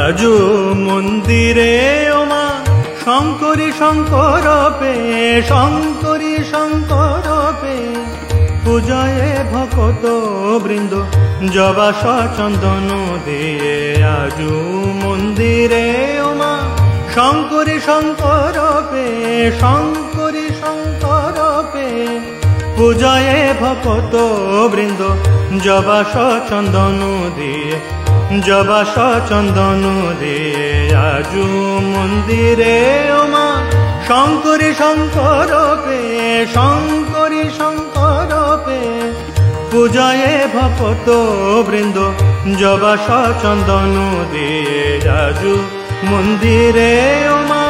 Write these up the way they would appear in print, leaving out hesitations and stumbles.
আজু মন্দিরে ওমা Shankari Shankar pay Shankari Shankar pay পূজয়ে ভকত বৃন্দ জবাস চন্দন দিয়ে আজু মন্দিরে ওমা শঙ্করী শঙ্কর পে শঙ্করী শঙ্কর পে পূজয়ে ভকত বৃন্দ জবাস চন্দন দিয়ে জবাস চন্দন দিয়ে আজু মন্দিরে ওমা শঙ্করী শঙ্কর পে শঙ্করী শঙ্কর পে পূজয়ে ভকত বৃন্দ জবাস চন্দন দিয়ে আজু মন্দিরে ওমা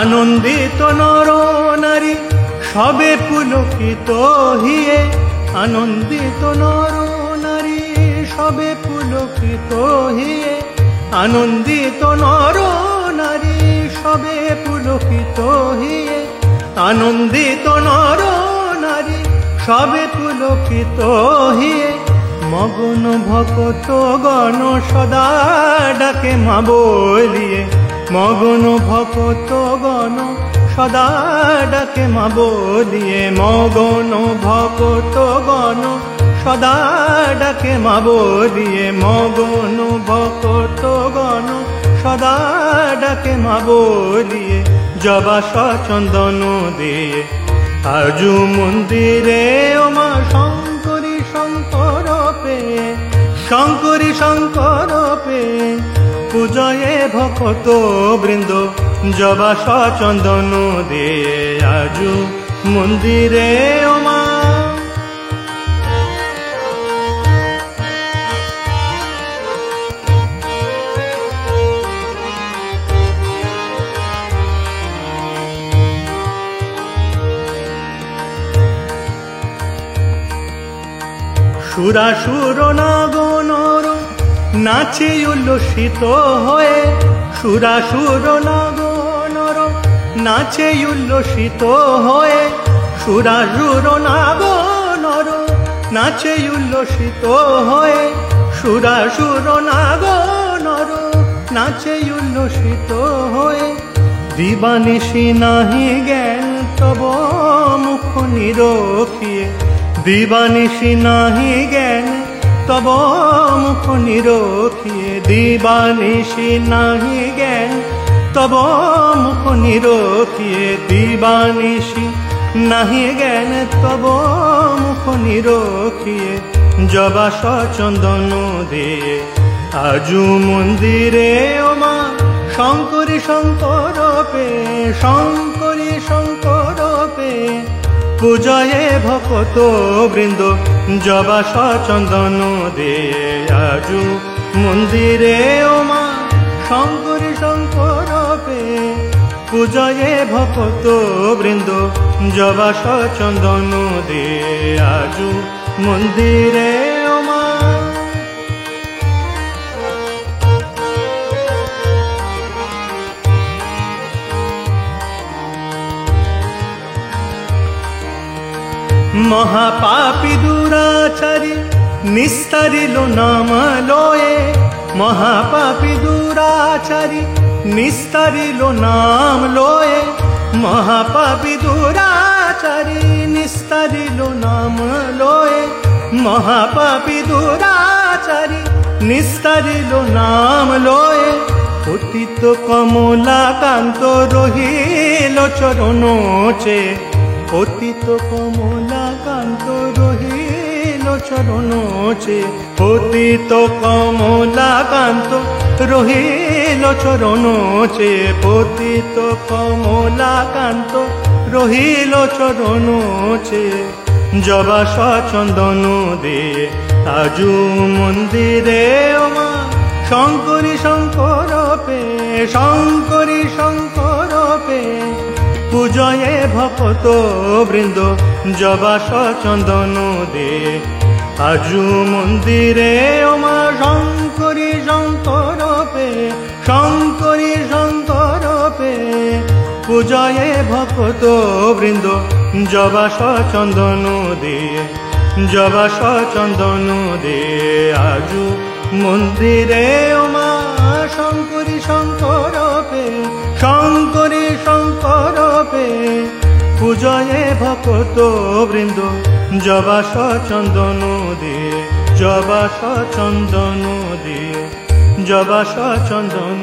আনন্দিত নর নারী সবে পুলকিত হিয়ে আনন্দিত নর নারী সবে পুলকিত হিয়ে আনন্দিত নর নারী সবে পুলকিত হিয়ে আনন্দিত নর নারী সবে পুলকিত হিয়ে মগন ভকত গণ সদা ডাকে মা বলিয়ে মগন ভকত গণ সদা ডাকে মা বলিয়ে মগন ভকত গণ সদা ডাকে মা বলিয়ে মগন ভকত গণ সদা ডাকে মা বলিয়ে জবাস চন্দন দিয়ে আজু মন্দিরে ওমা শঙ্করী শঙ্কর পে শঙ্করী শঙ্কর পে পূজয়ে ভকত বৃন্দ জবাস চন্দন দিয়ে আজু মন্দিরে ওমা সুরাসুর নাগনর নাচে উল্লসিত হয়ে সুরাসুর নাগনর নাচে উল্লসিত হয়ে সুরাসুর নাগনর নাচে উল্লসিত হয়ে সুরাসুর নাগনর নাচে উল্লসিত হয়ে দিবানিশি নাহি জ্ঞান তব মুখ নিরখিয়ে দিবানিশি নাহি জ্ঞান তব মুখ নিরখিয়ে দিবানিশি নাহি জ্ঞান তব মুখ নিরখিয়ে দিবানিশি নাহি জ্ঞান তব মুখ নিরখিয়ে জবাস চন্দন দিয়ে আজু মন্দিরে ওমা শঙ্করী শঙ্কর পে শঙ্করী শঙ্কর পে পূজয়ে ভকত বৃন্দ জবাস চন্দন দিয়ে আজু মন্দিরে ওমা শঙ্করী শঙ্কর পে পূজয়ে ভকত বৃন্দ জবাস চন্দন দিয়ে আজু মন্দিরে ওমা মহাপাপী দুরাচারী নিস্তারিল নাম লয়ে মহাপাপী দুরাচারী নিস্তারিল নাম লয়ে মহাপাপী দুরাচারী নিস্তারিল নাম লয়ে মহাপাপী দুরাচারী নিস্তারিল নাম লয়ে পতিত কমলাকান্ত রহিল চরণ চে পতিত কমলাকান্ত রহিল চরণ চে পতিত কমলাকান্ত রহিল চরণ চে পতিত কমলাকান্ত রহিল চরণ চে জবাস চন্দন দিয়ে আজু মন্দিরে ওমা শঙ্করী শঙ্কর পে শঙ্করী শঙ্কর পে পূজয়ে ভকত বৃন্দ জবাস চন্দন দিয়ে আজু মন্দিরে ওমা শঙ্করী শঙ্কর পে শঙ্করী পূজয়ে ভক্ত বৃন্দ জবাস চন্দন দিয়ে, জবাস চন্দন দিয়ে আজু মন্দিরে ওমা শঙ্করী শঙ্কর পে, শঙ্করী শঙ্কর পে। পূজয়ে ভক্ত বৃন্দ জবাস চন্দন দিয়ে, জবাস চন্দন দিয়ে, জবাস চন্দন